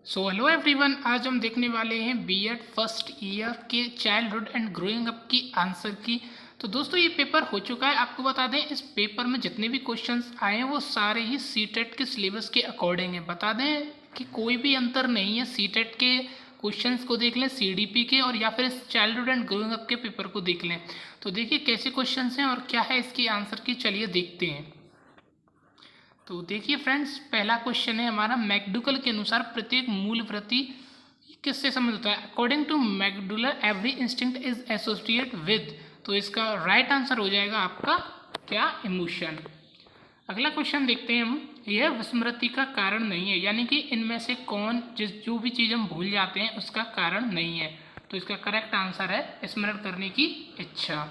So hello everyone, आज हम देखने वाले हैं बीएड फर्स्ट ईयर के चाइल्डहुड एंड ग्रोइंग अप की आंसर की। तो दोस्तों ये पेपर हो चुका है। आपको बता दें इस पेपर में जितने भी क्वेश्चंस आए हैं वो सारे ही सीटेट के सिलेबस के अकॉर्डिंग है। बता दें कि कोई भी अंतर नहीं है। सीटेट के क्वेश्चंस को देख लें, सीडीपी के, और या फिर इस चाइल्डहुड एंड ग्रोइंग अप के पेपर को देख लें। तो देखिए कैसे क्वेश्चन हैं और क्या है इसकी आंसर की, चलिए देखते हैं। तो देखिए फ्रेंड्स, पहला क्वेश्चन है हमारा, मैकडूगल के अनुसार प्रत्येक मूल वृत्ति किससे संबंधित होता है? According to McDougall every instinct is associate with. तो इसका राइट आंसर हो जाएगा आपका क्या? इमोशन। अगला क्वेश्चन देखते हैं हम, यह विस्मृति का कारण नहीं है, यानी कि इनमें से कौन जो भी चीज़ हम भूल जाते हैं उसका कारण नहीं है। तो इसका करेक्ट आंसर है स्मरण करने की इच्छा।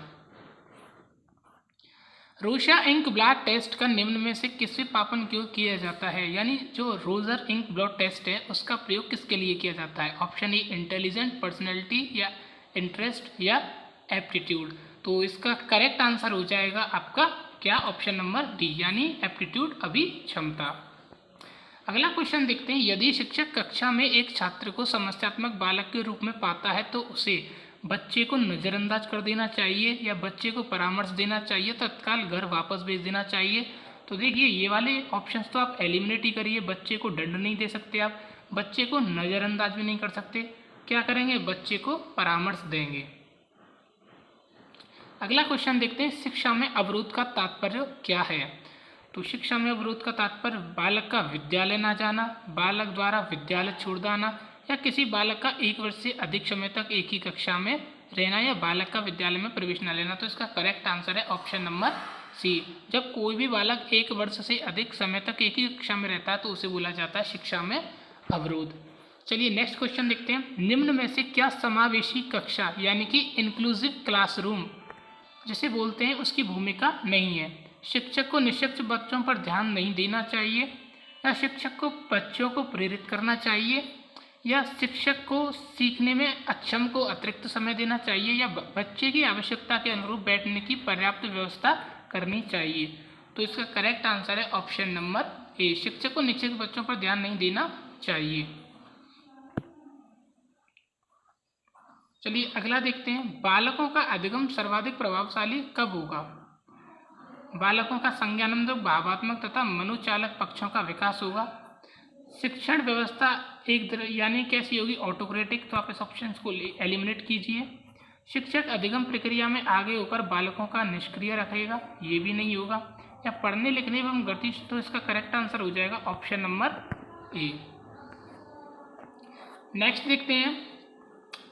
रोशा इंक ब्लड टेस्ट का निम्न में से किससे पापन क्यों किया जाता है? यानी जो रोजर इंक ब्लड टेस्ट है उसका प्रयोग किसके लिए किया जाता है? ऑप्शन ए इंटेलिजेंट, पर्सनैलिटी, या इंटरेस्ट, या एप्टीट्यूड। तो इसका करेक्ट आंसर हो जाएगा आपका क्या? ऑप्शन नंबर डी, यानी एप्टीट्यूड, अभी क्षमता। अगला क्वेश्चन देखते हैं, यदि शिक्षक कक्षा में एक छात्र को समस्यात्मक बालक के रूप में पाता है तो उसे बच्चे को नज़रअंदाज कर देना चाहिए या बच्चे को परामर्श देना चाहिए, तत्काल घर वापस भेज देना चाहिए? तो देखिए ये वाले ऑप्शंस तो आप एलिमिनेट ही करिए। बच्चे को दंड नहीं दे सकते आप, बच्चे को नज़रअंदाज भी नहीं कर सकते। क्या करेंगे? बच्चे को परामर्श देंगे। अगला क्वेश्चन देखते हैं, शिक्षा में अवरोध का तात्पर्य क्या है? तो शिक्षा में अवरोध का तात्पर्य बालक का विद्यालय ना जाना, बालक द्वारा विद्यालय छोड़ देना, या किसी बालक का एक वर्ष से अधिक समय तक एक ही कक्षा में रहना, या बालक का विद्यालय में प्रवेश न लेना। तो इसका करेक्ट आंसर है ऑप्शन नंबर सी। जब कोई भी बालक एक वर्ष से अधिक समय तक एक ही कक्षा में रहता है तो उसे बोला जाता है शिक्षा में अवरोध। चलिए नेक्स्ट क्वेश्चन देखते हैं, निम्न में से क्या समावेशी कक्षा यानी कि इंक्लूसिव क्लासरूम जिसे बोलते हैं उसकी भूमिका नहीं है? शिक्षक को निष्पक्ष बच्चों पर ध्यान नहीं देना चाहिए, या शिक्षक को बच्चों को प्रेरित करना चाहिए, या शिक्षक को सीखने में अक्षम को अतिरिक्त समय देना चाहिए, या बच्चे की आवश्यकता के अनुरूप बैठने की पर्याप्त व्यवस्था करनी चाहिए? तो इसका करेक्ट आंसर है ऑप्शन नंबर ए, शिक्षक को निश्चित बच्चों पर ध्यान नहीं देना चाहिए। चलिए अगला देखते हैं, बालकों का अधिगम सर्वाधिक प्रभावशाली कब होगा? बालकों का संज्ञानात्मक, भावात्मक तथा मनोचालक पक्षों का विकास होगा। शिक्षण व्यवस्था यानी कैसी होगी? ऑटोक्रेटिक। तो आप इस ऑप्शन को एलिमिनेट कीजिए। शिक्षक अधिगम प्रक्रिया में आगे होकर बालकों का निष्क्रिय रखेगा, ये भी नहीं होगा। या पढ़ने लिखने एवं गति, तो इसका करेक्ट आंसर हो जाएगा ऑप्शन नंबर ए। नेक्स्ट देखते हैं,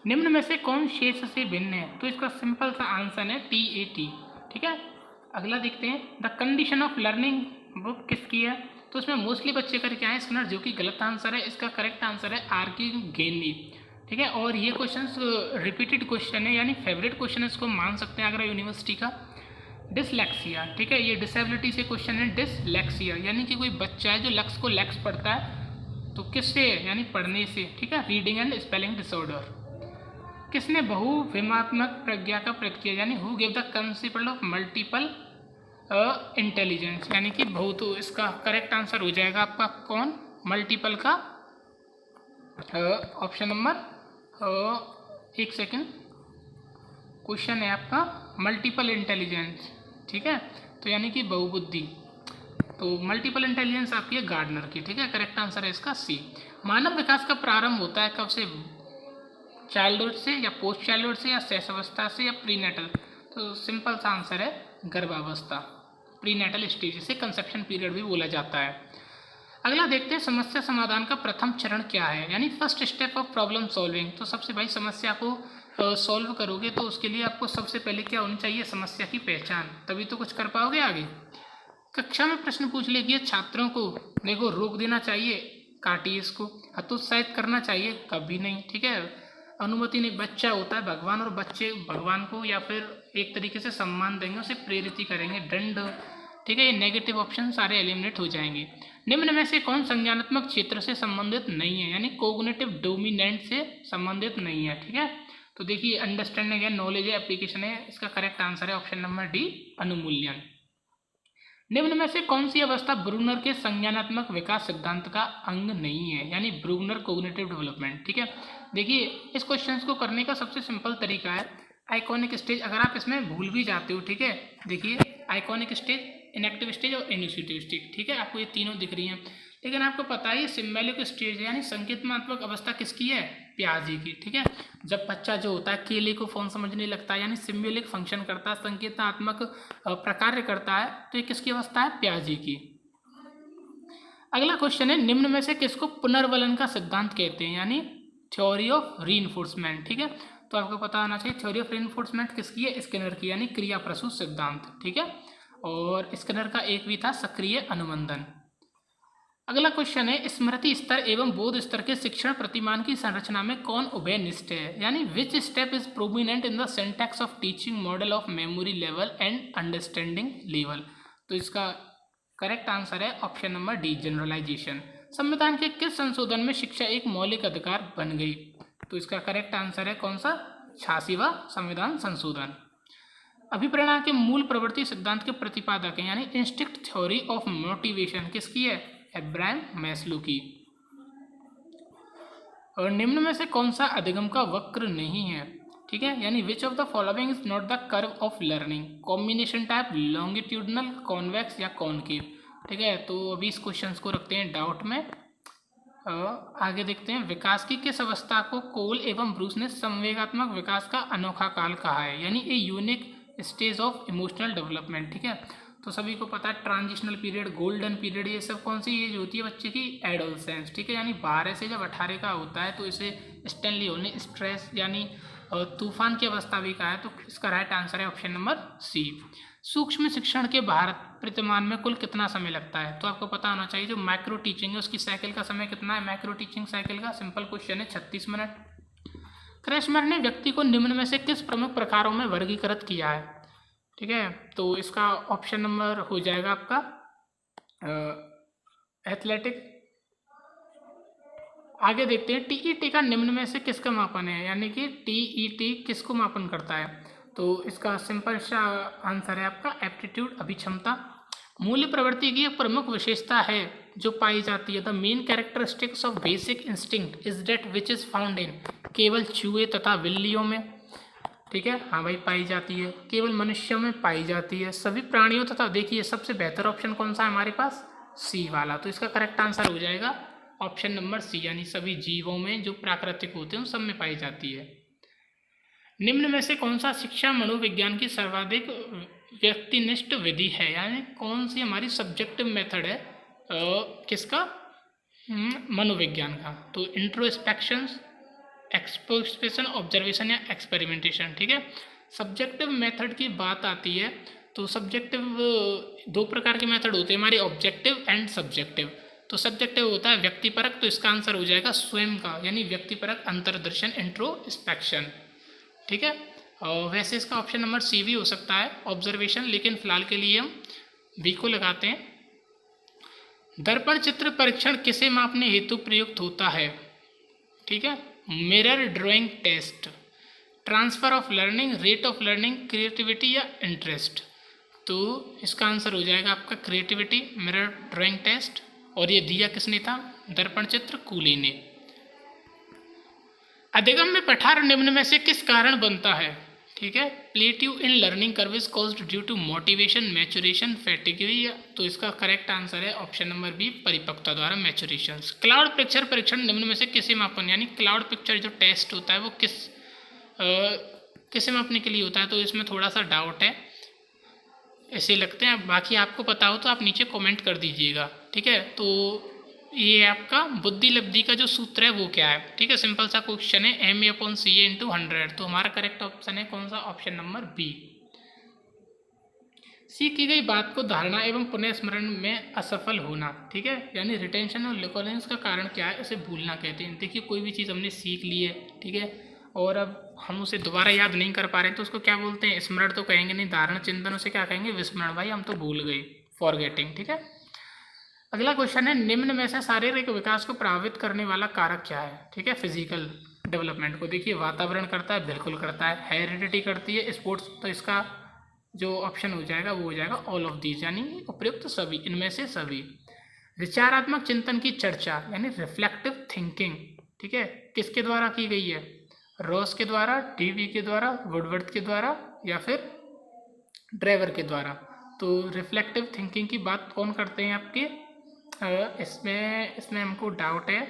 निम्न में से कौन शेष से भिन्न है? तो इसका सिंपल सा आंसर है TAT। ठीक है। अगला देखते हैं, the condition of learning book किसकी है? तो इसमें मोस्टली बच्चे करके आए स्किनर, जो कि गलत आंसर है। इसका करेक्ट आंसर है R.K. गेनी। ठीक है। और ये क्वेश्चन रिपीटेड क्वेश्चन है, यानी फेवरेट क्वेश्चन इसको मान सकते हैं आगरा यूनिवर्सिटी का। डिसलेक्सिया, ठीक है, ये डिसेबिलिटी से क्वेश्चन है। डिसलेक्सिया यानी कि कोई बच्चा है जो लक्स को लैक्स पढ़ता है, तो किससे? यानी पढ़ने से। ठीक है। Reading and spelling disorder. किसने बहुविमात्मक प्रज्ञा का प्रयोग किया? यानी who give the concept of multiple intelligence, यानी कि बहु। तो इसका करेक्ट आंसर हो जाएगा आपका कौन? मल्टीपल का ऑप्शन नंबर एक सेकेंड, क्वेश्चन है आपका मल्टीपल इंटेलिजेंस। ठीक है। तो यानी कि बहुबुद्धि। तो मल्टीपल इंटेलिजेंस आपकी है गार्डनर की। ठीक है। करेक्ट आंसर है इसका सी। मानव विकास का प्रारंभ होता है कब से? चाइल्डहुड से, या पोस्ट चाइल्डहुड से, या शैशवावस्था से, या प्रीनेटल? तो सिंपल सा आंसर है गर्भावस्था, प्रीनेटल स्टेज, जिसे कंसेप्शन पीरियड भी बोला जाता है। अगला देखते हैं, समस्या समाधान का प्रथम चरण क्या है? यानी first step of problem solving. तो सबसे भाई समस्या को सॉल्व करोगे तो उसके लिए आपको सबसे पहले क्या होनी चाहिए? समस्या की पहचान, तभी तो कुछ कर पाओगे आगे। कक्षा में प्रश्न पूछ ले कि छात्रों को देखो रोक देना चाहिए, काटिए इसको। हतोत्साहित करना चाहिए, कभी नहीं। ठीक है। अनुमति नहीं, बच्चा होता है भगवान, और बच्चे भगवान को या फिर एक तरीके से सम्मान देंगे, उसे प्रेरित ही करेंगे। दंड। ठीक है। ये नेगेटिव ऑप्शन सारे एलिमिनेट हो जाएंगे। निम्न में से कौन संज्ञानात्मक क्षेत्र से संबंधित नहीं है? यानी कोग्निटिव डोमिनेंट से संबंधित नहीं है। ठीक है। तो देखिए अंडरस्टैंडिंग है, नॉलेज है, एप्लीकेशन है। इसका करेक्ट आंसर है ऑप्शन नंबर डी, अनुमूल्यन। निम्न में से कौन सी अवस्था ब्रूनर के संज्ञानात्मक विकास सिद्धांत का अंग नहीं है, यानी ब्रूनर कोग्निटिव डेवलपमेंट। ठीक है, देखिए इस क्वेश्चन को करने का सबसे सिंपल तरीका है आइकॉनिक स्टेज। अगर आप इसमें भूल भी जाते हो, ठीक है, देखिए आइकॉनिक स्टेज, इनएक्टिव स्टेज और इनिशिएटिव स्टेज। ठीक है, आपको ये तीनों दिख रही हैं, लेकिन आपको पता है ये सिम्बॉलिक स्टेज है, यानी संकेतनात्मक अवस्था किसकी है, प्याजी की। ठीक है, जब बच्चा जो होता है केले को फोन समझने लगता है, यानी सिम्बॉलिक फंक्शन करता है, संकेतनात्मक प्रकार्य करता है, तो ये किसकी अवस्था है, प्याजी की। अगला क्वेश्चन है, निम्न में से किसको पुनर्वलन का सिद्धांत कहते हैं, यानी थ्योरी ऑफ रीइंफोर्समेंट। ठीक है, तो आपको पता होना चाहिए थ्योरी ऑफ रीइंफोर्समेंट किसकी है, स्किनर की, यानी क्रिया प्रसूत सिद्धांत। ठीक है, और स्किनर का एक भी था सक्रिय अनुबंधन। अगला क्वेश्चन है, स्मृति स्तर एवं बोध स्तर के शिक्षण प्रतिमान की संरचना में कौन उभयनिष्ठ है, यानी which step is prominent in the syntax of teaching model of memory level and understanding level. तो इसका करेक्ट आंसर है ऑप्शन नंबर डी, जनरलाइजेशन। संविधान के किस संशोधन में शिक्षा एक मौलिक अधिकार बन गई, तो इसका करेक्ट आंसर है कौन सा, 86वां संविधान संशोधन। अभिप्रेरणा के मूल प्रवृत्ति सिद्धांत के प्रतिपादक हैं, यानी इंस्टिंक्ट थ्योरी ऑफ मोटिवेशन किसकी है, एब्राहम मैस्लो की। और निम्न में से कौन सा अधिगम का वक्र नहीं है, ठीक है, यानी विच of the following is not the curve of learning, combination type, longitudinal, convex या कॉनकेव। ठीक है, तो अभी इस क्वेश्चन को रखते हैं डाउट में। आगे देखते हैं, विकास की किस अवस्था को कोल एवं ब्रूस ने संवेगात्मक विकास का अनोखा काल कहा है, यानी a unique stage of emotional development. ठीक है, तो सभी को पता है ट्रांजिशनल पीरियड, गोल्डन पीरियड, ये सब कौन सी एज होती है बच्चे की, एडोलसेंस। ठीक है, यानी 12 से जब 18 का होता है तो इसे स्टैनली होल ने स्ट्रेस यानी तूफान की अवस्था भी कहा है, तो इसका राइट आंसर है ऑप्शन नंबर सी। सूक्ष्म शिक्षण के भारत प्रतिमान में कुल कितना समय लगता है, तो आपको पता होना चाहिए जो माइक्रो टीचिंग है उसकी साइकिल का समय कितना है, माइक्रो टीचिंग साइकिल का सिंपल क्वेश्चन है 36 मिनट। क्रेसमर ने व्यक्ति को निम्न में से किस प्रमुख प्रकारों में वर्गीकृत किया है, ठीक है, तो इसका ऑप्शन नंबर हो जाएगा आपका एथलेटिक। आगे देखते हैं, टीईटी का निम्न में से किसका मापन है, यानी कि टीईटी किसको मापन करता है, तो इसका सिंपल सा आंसर है आपका एप्टीट्यूड, अभिक्षमता। मूल्य प्रवृत्ति की एक प्रमुख विशेषता है जो पाई जाती है, the main characteristics of basic instinct is that which is found in, केवल चूहे तथा बिल्लियों में। ठीक है, हाँ भाई पाई जाती है, केवल मनुष्यों में पाई जाती है, सभी प्राणियों तथा, देखिए सबसे बेहतर ऑप्शन कौन सा है हमारे पास, सी वाला, तो इसका करेक्ट आंसर हो जाएगा ऑप्शन नंबर सी, यानी सभी जीवों में जो प्राकृतिक होते हैं उन सब में पाई जाती है। निम्न में से कौन सा शिक्षा मनोविज्ञान की सर्वाधिक व्यक्तिनिष्ठ विधि है, यानी कौन सी हमारी सब्जेक्टिव मेथड है किसका, मनोविज्ञान का, तो इंट्रोस्पेक्शंस, एक्सपोजिशन, ऑब्जर्वेशन या एक्सपेरिमेंटेशन। ठीक है, सब्जेक्टिव मेथड की बात आती है तो सब्जेक्टिव दो प्रकार के मेथड होते हैं हमारे, ऑब्जेक्टिव एंड सब्जेक्टिव। तो सब्जेक्टिव होता है व्यक्तिपरक, तो इसका आंसर हो जाएगा स्वयं का, यानी व्यक्तिपरक अंतर्दर्शन, इंट्रोस्पेक्शन। ठीक है, और वैसे इसका ऑप्शन नंबर सी भी हो सकता है ऑब्जर्वेशन, लेकिन फिलहाल के लिए हम बी को लगाते हैं। दर्पण चित्र परीक्षण किसे मापने हेतु प्रयुक्त होता है, ठीक है, mirror drawing test, transfer of learning, rate of learning, creativity या इंटरेस्ट। तो इसका आंसर हो जाएगा आपका क्रिएटिविटी, मिरर ड्राइंग टेस्ट, और ये दिया किसने था, दर्पण चित्र कूली ने। अधिगम में पठार निम्न में से किस कारण बनता है, ठीक है, plateau in learning curve is caused due to motivation, maturation, fatigue, तो इसका करेक्ट आंसर है ऑप्शन नंबर बी, परिपक्वता द्वारा, मैचुरेशन। क्लाउड पिक्चर परीक्षण निम्न में से किसे मापन, यानी क्लाउड पिक्चर जो टेस्ट होता है वो किसे मापने के लिए होता है, तो इसमें थोड़ा सा डाउट है, ऐसे लगते हैं, बाकी आपको पता हो तो आप नीचे कमेंट कर दीजिएगा। ठीक है, तो ये आपका बुद्धि लब्धि का जो सूत्र है वो क्या है, ठीक है, सिंपल सा क्वेश्चन है, MA/CA × 100, तो हमारा करेक्ट ऑप्शन है कौन सा, ऑप्शन नंबर बी। सीख की गई बात को धारणा एवं पुनः स्मरण में असफल होना, ठीक है, यानी रिटेंशन और रिकॉलेंस का कारण क्या है, इसे भूलना कहते हैं। देखिए कोई भी चीज़ हमने सीख ली है, ठीक है, और अब हम उसे दोबारा याद नहीं कर पा रहे हैं तो उसको क्या बोलते हैं, स्मरण तो कहेंगे नहीं, धारण चिंतन उसे क्या कहेंगे, विस्मरण, भाई हम तो भूल गए, फॉरगेटिंग। ठीक है, अगला क्वेश्चन है, निम्न में से शारीरिक विकास को प्रभावित करने वाला कारक क्या है, ठीक है, फिजिकल डेवलपमेंट को। देखिए वातावरण करता है, बिल्कुल करता है, हेरिडिटी करती है, स्पोर्ट्स, तो इसका जो ऑप्शन हो जाएगा वो हो जाएगा ऑल ऑफ दीज, यानी उपयुक्त सभी, इनमें से सभी। विचारात्मक चिंतन की चर्चा यानी रिफ्लेक्टिव थिंकिंग, ठीक है, किसके द्वारा की गई है? रॉस के द्वारा, डीवी के द्वारा, वुडवर्थ के द्वारा या फिर ड्राइवर के द्वारा। तो रिफ्लेक्टिव थिंकिंग की बात कौन करते हैं आपके? इसमें हमको डाउट है,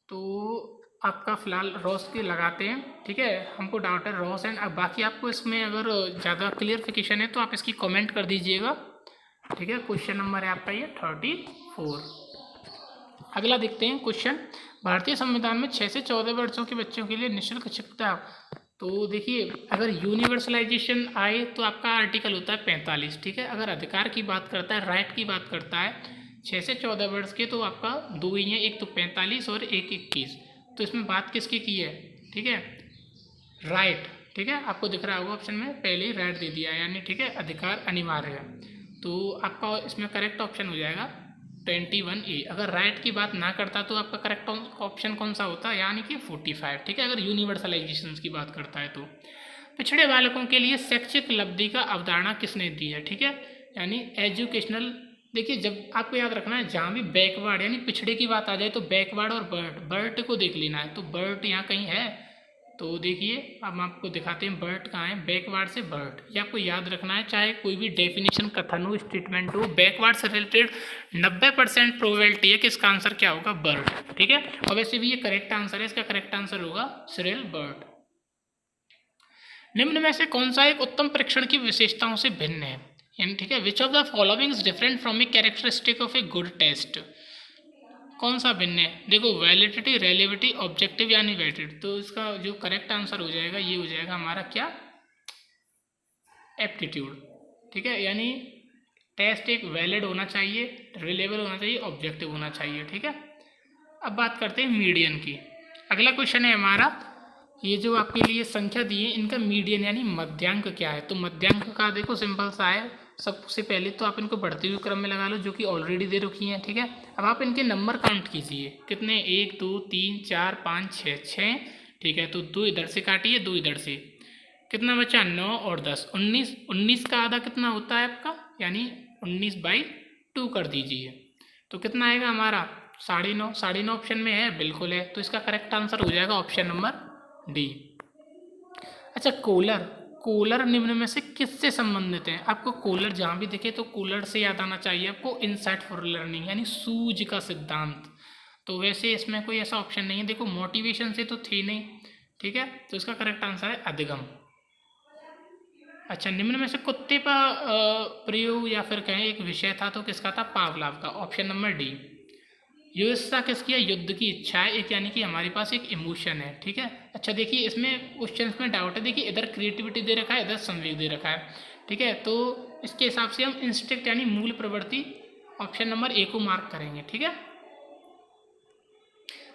तो आपका फ़िलहाल रॉस के लगाते हैं, ठीक है, हमको डाउट है रॉस एंड। अब बाकी आपको इसमें अगर ज़्यादा क्लियरफिकेशन है तो आप इसकी कमेंट कर दीजिएगा, ठीक है। क्वेश्चन नंबर है आपका ये 34। अगला देखते हैं क्वेश्चन। भारतीय संविधान में 6 से 14 वर्षों के बच्चों के लिए निःशुल्क शिक्षा। तो देखिए, अगर यूनिवर्सलाइजेशन आए तो आपका आर्टिकल होता है 45, ठीक है। अगर अधिकार की बात करता है, राइट की बात करता है 6 से 14 वर्ष के, तो आपका दो ही हैं, एक तो 45 और एक 21। तो इसमें बात किसकी की है? ठीक है, राइट, ठीक है, आपको दिख रहा होगा ऑप्शन में पहले ही राइट दे दिया है, यानी ठीक है अधिकार अनिवार्य है। तो आपका इसमें करेक्ट ऑप्शन हो जाएगा 21A। अगर राइट की बात ना करता तो आपका करेक्ट ऑप्शन कौन सा होता है? यानी कि 45, ठीक है, अगर यूनिवर्सलाइजेशन की बात करता है तो। पिछड़े बालकों के लिए शैक्षिक उपलब्धि का अवधारणा किसने दी है? ठीक है, यानी एजुकेशनल। देखिए, जब आपको याद रखना है, जहाँ भी बैकवर्ड यानी पिछड़े की बात आ जाए तो बैकवर्ड और बर्ट को देख लेना है। तो बर्ट यहाँ कहीं है, तो देखिए अब हम आपको दिखाते हैं बर्ट कहाँ है। बैकवर्ड से बर्ट, ये आपको याद रखना है, चाहे कोई भी डेफिनेशन, कथन हो, स्टेटमेंट हो, बैकवर्ड से रिलेटेड 90% प्रोबेबिलिटी है कि इसका आंसर क्या होगा? बर्ट, ठीक है। और वैसे भी ये करेक्ट आंसर है, इसका करेक्ट आंसर होगा सिरिल बर्ट। निम्न में से कौन सा एक उत्तम परीक्षण की विशेषताओं से भिन्न है? यानी ठीक है, which of the following is different from a characteristic of a good test. कौन सा भिन्न है? देखो, वैलिडिटी, रेलेविटी, ऑब्जेक्टिव यानी वेटेड। तो इसका जो करेक्ट आंसर हो जाएगा ये हो जाएगा हमारा क्या? एप्टीट्यूड, ठीक है, यानी टेस्ट एक वैलिड होना चाहिए, रिलेबल होना चाहिए, ऑब्जेक्टिव होना चाहिए, ठीक है। अब बात करते हैं मीडियन की। अगला क्वेश्चन है हमारा, ये जो आपके लिए संख्या दी है इनका मीडियन यानी मध्यांक क्या है? तो मध्यांक का देखो सिंपल सा है, सबसे पहले तो आप इनको बढ़ते हुए क्रम में लगा लो, जो कि ऑलरेडी दे रखी हैं, ठीक है। अब आप इनके नंबर काउंट कीजिए, कितने? 1 2 3 4 5 6, 6, ठीक है। तो 2 इधर से काटिए, 2 इधर से, कितना बचा? 9 और 10, 19। 19 का आधा कितना होता है आपका? यानी 19/2 कर दीजिए, तो कितना आएगा हमारा? 9.5। 9.5 ऑप्शन में है, बिल्कुल है, तो इसका करेक्ट आंसर हो जाएगा ऑप्शन नंबर डी। अच्छा, कोलर। कोलर निम्न में से किससे संबंधित है? आपको कोलर जहाँ भी दिखे तो कोलर से याद आना चाहिए आपको इनसाइट फॉर लर्निंग, यानी सूझ का सिद्धांत। तो वैसे इसमें कोई ऐसा ऑप्शन नहीं है, देखो मोटिवेशन से तो थी नहीं, ठीक है, तो इसका करेक्ट आंसर है अधिगम। अच्छा, निम्न में से कुत्ते का प्रयोग या फिर कहें एक विषय था, तो किसका था? पावलाव का, ऑप्शन नंबर डी। युत्सा किसकी है? युद्ध की इच्छा है एक, यानी कि हमारे पास एक इमोशन है, ठीक है। अच्छा देखिए, इसमें क्वेश्चन में डाउट है, देखिए इधर क्रिएटिविटी दे रखा है, इधर संवेग दे रखा है, ठीक है। तो इसके हिसाब से हम इंस्टिंक्ट यानी मूल प्रवृत्ति ऑप्शन नंबर ए को मार्क करेंगे, ठीक है।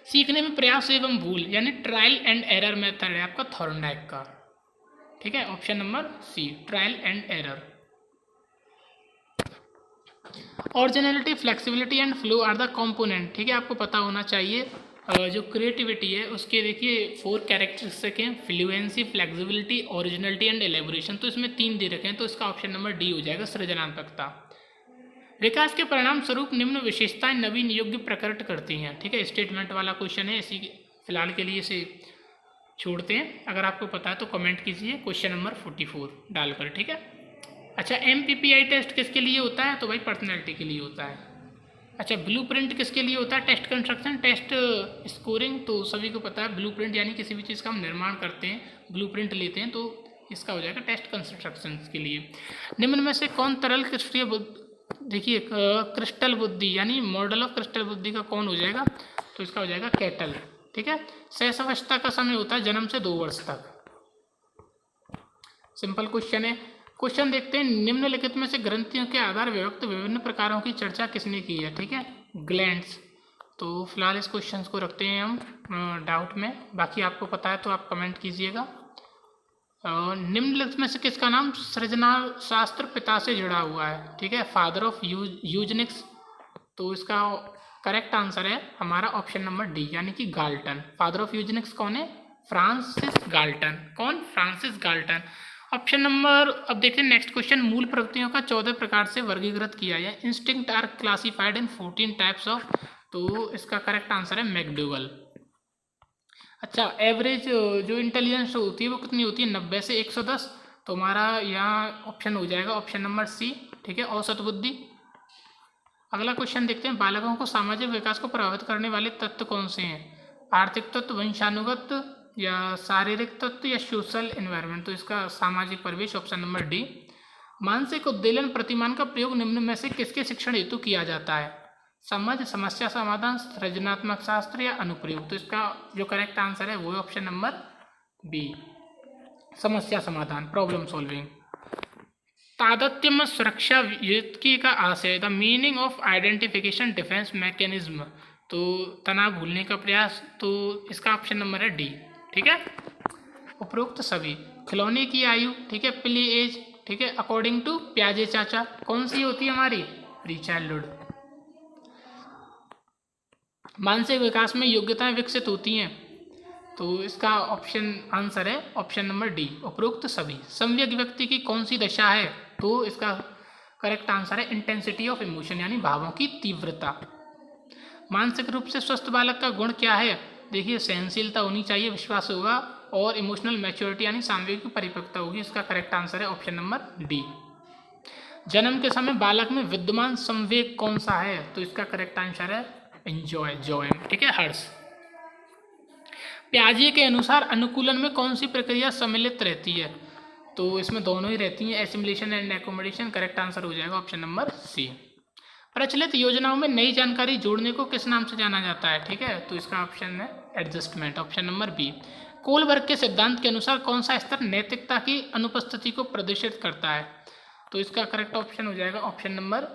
सीखने में प्रयास एवं भूल यानी ट्रायल एंड एरर मेथड है आपका थॉर्नडाइक का, ठीक है, option number C, trial and error. Originality, flexibility and flow are the component, ठीक है, आपको पता होना चाहिए। जो क्रिएटिविटी है उसके देखिए 4 कैरेक्टरिस्टिक हैं, fluency, flexibility, originality and elaboration. तो इसमें 3 दे रखे हैं, तो इसका ऑप्शन नंबर डी हो जाएगा, सृजनात्मकता। विकास के परिणाम स्वरूप निम्न विशेषताएं नवीन योग्य प्रकट करती हैं, ठीक है, स्टेटमेंट वाला क्वेश्चन है, इसी फिलहाल के लिए इसे छोड़ते हैं। अगर आपको पता है तो कमेंट कीजिए क्वेश्चन नंबर 44 डालकर, ठीक है। अच्छा, MPPI टेस्ट किसके लिए होता है? तो भाई पर्सनैलिटी के लिए होता है। अच्छा, ब्लूप्रिंट किसके लिए होता है? Test construction, test scoring. तो सभी को पता है ब्लूप्रिंट यानी किसी भी चीज़ का हम निर्माण करते हैं, ब्लूप्रिंट लेते हैं, तो इसका हो जाएगा टेस्ट कंस्ट्रक्शन के लिए। निम्न में से कौन तरल क्रिस्टलीय देखिए क्रिस्टल बुद्धि यानी मॉडल ऑफ क्रिस्टल बुद्धि का कौन हो जाएगा? तो इसका हो जाएगा कैटल, ठीक है। शैशवावस्था का समय होता है जन्म से 2 वर्ष तक। सिंपल क्वेश्चन है। क्वेश्चन देखते हैं, निम्नलिखित में से ग्रंथियों के आधार विभक्त विभिन्न प्रकारों की चर्चा किसने की है? ठीक है, ग्लैंड्स। तो फिलहाल इस क्वेश्चन को रखते हैं हम डाउट में, बाकी आपको पता है तो आप कमेंट कीजिएगा। निम्नलिखित में से किसका नाम सृजना शास्त्र पिता से जुड़ा हुआ है? ठीक है, फादर ऑफ यूजेनिक्स। तो इसका करेक्ट आंसर है हमारा ऑप्शन नंबर डी, यानी कि गाल्टन। फादर ऑफ यूजेनिक्स कौन है? Francis Galton. कौन? Francis Galton. ऑप्शन नंबर, अब देखते हैं नेक्स्ट क्वेश्चन। मूल प्रवृत्तियों का 14 प्रकार से वर्गीकृत किया है। Instinct are classified in 14 types of, तो इसका करेक्ट आंसर है मैकडोगल। अच्छा, एवरेज जो इंटेलिजेंस होती है वो कितनी होती है? 90 से 110। तो हमारा यहाँ ऑप्शन हो जाएगा ऑप्शन नंबर सी, ठीक है, औसत बुद्धि। अगला क्वेश्चन देखते हैं। बालकों को सामाजिक विकास को प्रभावित करने वाले तत्व कौन से हैं? आर्थिक तत्व, वंशानुगत, या शारीरिक तत्व, या सोशल एनवायरनमेंट? तो इसका सामाजिक परिवेश, ऑप्शन नंबर डी। मानसिक उद्वेलन प्रतिमान का प्रयोग निम्न में से किसके शिक्षण हेतु किया जाता है? समझ, समस्या समाधान, सृजनात्मक शास्त्र, या अनुप्रयोग? तो इसका जो करेक्ट आंसर है वो है ऑप्शन नंबर बी, समस्या समाधान, प्रॉब्लम सॉल्विंग। तादात्म्य सुरक्षा युक्ति का आशय, the meaning of identification defence mechanism? तो तनाव भूलने का प्रयास, तो इसका ऑप्शन नंबर है डी, ठीक है। उपरोक्त सभी खिलौने की आयु, ठीक है, प्ले एज, ठीक है, अकॉर्डिंग टू प्याजे चाचा, कौन सी होती है हमारी? Pre childhood. मानसिक विकास में योग्यताएं विकसित होती हैं, तो इसका ऑप्शन आंसर है ऑप्शन नंबर डी, उपरोक्त सभी। सम्यक व्यक्ति की कौन सी दशा है? तो इसका करेक्ट आंसर है इंटेंसिटी ऑफ इमोशन, यानी भावों की तीव्रता। मानसिक रूप से स्वस्थ बालक का गुण क्या है? देखिए, सहनशीलता होनी चाहिए, विश्वास होगा, और इमोशनल मैच्योरिटी यानी सामवेगिक परिपक्वता होगी। इसका करेक्ट आंसर है ऑप्शन नंबर डी। जन्म के समय बालक में विद्यमान संवेग कौन सा है? तो इसका करेक्ट आंसर है एंजॉय, जॉय, ठीक है, हर्ष। पियाजे के अनुसार अनुकूलन में कौन सी प्रक्रिया सम्मिलित रहती है? तो इसमें दोनों ही रहती हैं, assimilation and accommodation. Correct answer हो जाएगा ऑप्शन नंबर सी। प्रचलित योजनाओं में नई जानकारी जोड़ने को किस नाम से जाना जाता है? ठीक है, तो इसका ऑप्शन है adjustment, option number B. Kohlberg के सिद्धांत के अनुसार कौन सा स्तर नैतिकता की अनुपस्थिति को प्रदर्शित करता है? तो इसका करेक्ट ऑप्शन हो जाएगा ऑप्शन नंबर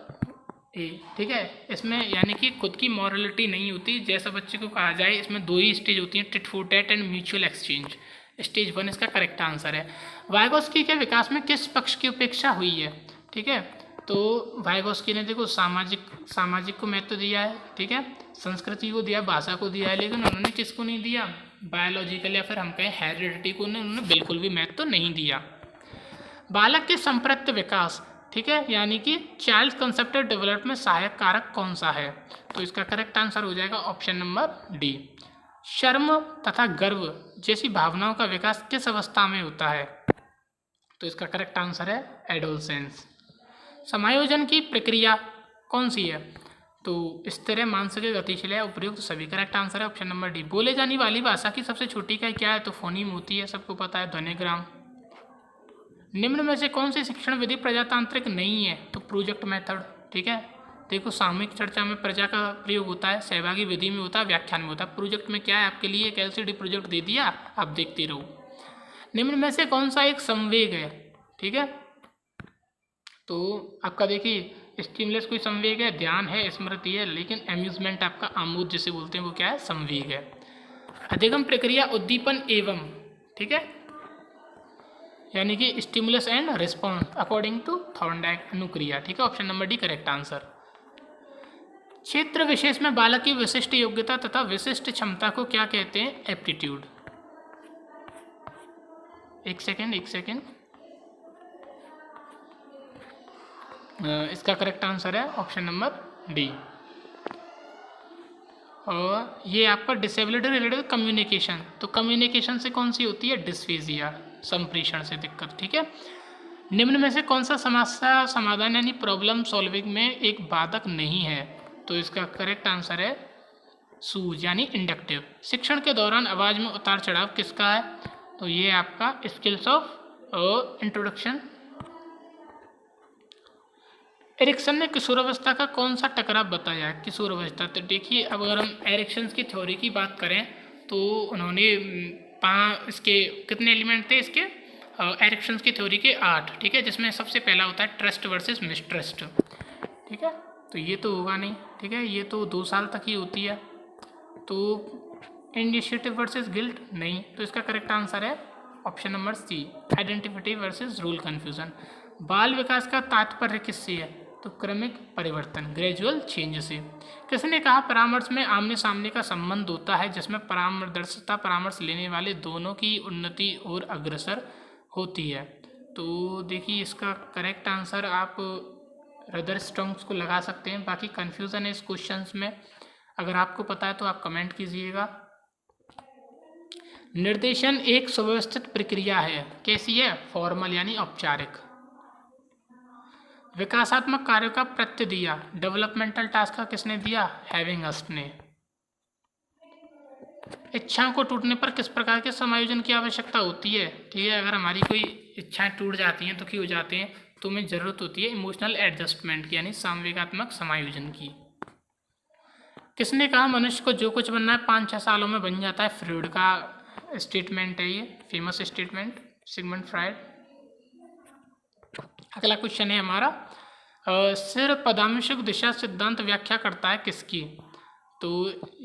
ए, ठीक है। इसमें यानी कि खुद की मॉरलिटी नहीं होती, जैसा बच्चे को कहा जाए। इसमें दो ही स्टेज होती हैं, tit for tat and mutual exchange. Stage 1 इसका करेक्ट आंसर है। वाइगोस्की के विकास में किस पक्ष की उपेक्षा हुई है? ठीक है, तो वाइगोस्की ने देखो सामाजिक को महत्व दिया है, ठीक है, संस्कृति को दिया, भाषा को दिया है, लेकिन उन्होंने किसको नहीं दिया? बायोलॉजिकल या फिर हम कहें हेरिडिटी को उन्होंने बिल्कुल भी महत्व नहीं दिया। बालक के संप्रक्त विकास, ठीक है, यानी कि चाइल्ड कंसेप्ट डेवलपमेंट में सहायक कारक कौन सा है? तो इसका करेक्ट आंसर हो जाएगा ऑप्शन नंबर डी। शर्म तथा गर्व जैसी भावनाओं का विकास किस अवस्था में होता है? तो इसका करेक्ट आंसर है एडोलसेंस। समायोजन की प्रक्रिया कौन सी है? तो स्थिर, मानसिक, गतिशील है, उपयुक्त सभी। करेक्ट आंसर है ऑप्शन नंबर डी। बोले जाने वाली भाषा की सबसे छोटी इकाई क्या है? तो फोनीम होती है, सबको पता है, ध्वनिग्राम। निम्न में से कौन सी शिक्षण विधि प्रजातांत्रिक नहीं है? तो प्रोजेक्ट मेथड, ठीक है। देखो, सामूहिक चर्चा में प्रजा का प्रयोग होता है, सहभागी विधि में होता है, व्याख्यान में होता है। प्रोजेक्ट में क्या है? आपके लिए एक एलसीडी प्रोजेक्ट दे दिया, आप देखते रहो। निम्न में से कौन सा एक संवेग है? ठीक है, तो आपका देखिए स्टिमुलस कोई संवेग है, ध्यान है, स्मृति है, लेकिन अम्यूजमेंट आपका आमोद जिसे बोलते हैं वो क्या है? संवेग है। अधिगम प्रक्रिया उद्दीपन एवं, ठीक है, यानी कि stimulus and response according to Thorndike अनुक्रिया, ठीक है, option number D correct answer. क्षेत्र विशेष में बालक की विशिष्ट योग्यता तथा विशिष्ट क्षमता को क्या कहते हैं? एप्टीट्यूड। एक सेकेंड इसका करेक्ट आंसर है ऑप्शन नंबर डी। और ये आपका डिसेबिलिटी रिलेटेड कम्युनिकेशन, तो कम्युनिकेशन से कौन सी होती है? डिस्फेजिया, संप्रेषण से दिक्कत, ठीक है। निम्न में से कौन सा समस्या समाधान यानी प्रॉब्लम सॉल्विंग में एक बाधक नहीं है? तो इसका करेक्ट आंसर है सूज यानी इंडक्टिव। शिक्षण के दौरान आवाज़ में उतार चढ़ाव किसका है? तो ये आपका स्किल्स ऑफ इंट्रोडक्शन। एरिक्सन ने किशोरावस्था का कौन सा टकराव बताया है? किशोरावस्था, तो देखिए, अब अगर हम एरिक्सन की थ्योरी की बात करें तो उन्होंने इसके कितने एलिमेंट थे इसके एरिक्सन की थ्योरी के 8, ठीक है, जिसमें सबसे पहला होता है ट्रस्ट वर्सेस मिसट्रस्ट, ठीक है, तो ये तो होगा नहीं, ठीक है, ये तो 2 साल तक ही होती है। तो इनिशिएटिव वर्सेस गिल्ट नहीं, तो इसका करेक्ट आंसर है option number C, identity versus role confusion. बाल विकास का तात्पर्य किससे है? तो क्रमिक परिवर्तन, ग्रेजुअल चेंज से। किसने कहा परामर्श में आमने सामने का संबंध होता है जिसमें परामर्शदाता परामर्श लेने वाले दोनों की उन्नति और अग्रसर होती है? तो देखिए इसका करेक्ट आंसर आप रदर स्टोन्स को लगा सकते हैं। बाकी कन्फ्यूज़न है इस क्वेश्चंस में, अगर आपको पता है तो आप कमेंट कीजिएगा। निर्देशन एक सुव्यवस्थित प्रक्रिया है, कैसी है? फॉर्मल यानी औपचारिक। विकासात्मक कार्यों का प्रत्यय दिया, डेवलपमेंटल टास्क का किसने दिया? हैविंगस्ट ने। इच्छाओं को टूटने पर किस प्रकार के समायोजन की आवश्यकता होती है? ठीक है, अगर हमारी कोई इच्छाएं टूट जाती हैं, दुखी हो जाते हैं, तो हमें ज़रूरत होती है इमोशनल एडजस्टमेंट की, यानी सांवेगात्मक समायोजन की। किसने कहा मनुष्य को जो कुछ बनना है 5-6 सालों में बन जाता है? फ्रॉइड का स्टेटमेंट है ये, फेमस स्टेटमेंट, सिगमंड फ्रायड। अगला क्वेश्चन है हमारा, सिर पदांशुक दिशा सिद्धांत व्याख्या करता है किसकी? तो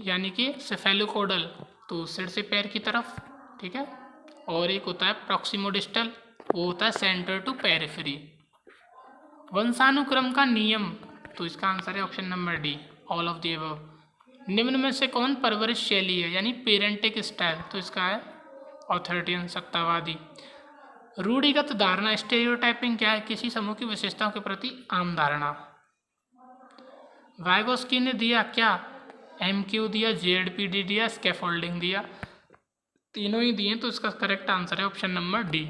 यानी कि सेफेलोकोडल, तो सिर से पैर की तरफ, ठीक है। और एक होता है प्रॉक्सिमोडिस्टल, वो होता है सेंटर टू पेरिफेरी। वंशानुक्रम का नियम, तो इसका आंसर है option number D, all of the above. निम्न में से कौन परवरिश शैली है, यानी पेरेंटिक स्टाइल? तो इसका है ऑथोरिटेरियन, सत्तावादी। रूढ़िगत धारणा, स्टेरियोटाइपिंग क्या है? किसी समूह की विशेषताओं के प्रति आम धारणा। वाइगोस्की ने दिया क्या? MQ दिया, ZPD दिया, स्कैफोल्डिंग दिया, तीनों ही दिए, तो इसका करेक्ट आंसर है ऑप्शन नंबर डी।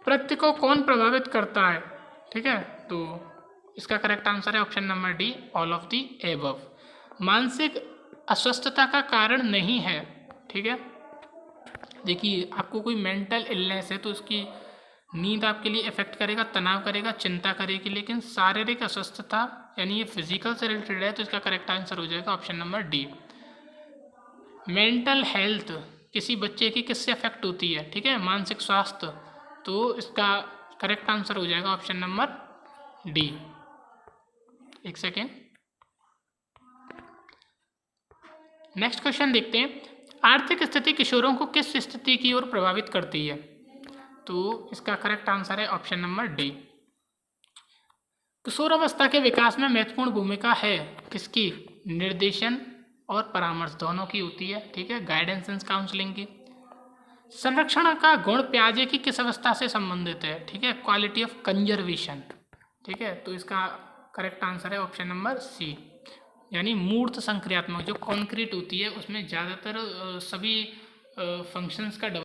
प्रत्यय को कौन प्रभावित करता है? ठीक है, तो इसका करेक्ट आंसर है option number D, all of the above. मानसिक अस्वस्थता का कारण नहीं है, ठीक है। देखिए आपको कोई मेंटल इलनेस है तो उसकी नींद आपके लिए इफेक्ट करेगा, तनाव करेगा, चिंता करेगी, लेकिन शारीरिक अस्वस्थता यानी ये फिजिकल से रिलेटेड है, तो इसका करेक्ट आंसर हो जाएगा option number D. Mental health किसी बच्चे की किससे अफेक्ट होती है? ठीक है, मानसिक स्वास्थ्य, तो इसका करेक्ट आंसर हो जाएगा ऑप्शन नंबर डी। एक सेकेंड, नेक्स्ट क्वेश्चन देखते हैं। आर्थिक स्थिति किशोरों को किस स्थिति की ओर प्रभावित करती है? तो इसका करेक्ट आंसर है ऑप्शन नंबर डी। किशोरावस्था के विकास में महत्वपूर्ण भूमिका है किसकी? निर्देशन और परामर्श दोनों की होती है, ठीक है, गाइडेंस एंड काउंसलिंग की। संरक्षण का गुण प्याजे की किस अवस्था से संबंधित है? ठीक है, क्वालिटी ऑफ कंजर्वेशन, ठीक है, तो इसका करेक्ट आंसर है ऑप्शन नंबर सी, यानी मूर्त संक्रियात्मक जो कॉन्क्रीट होती है उसमें ज़्यादातर सभी फंक्शंस का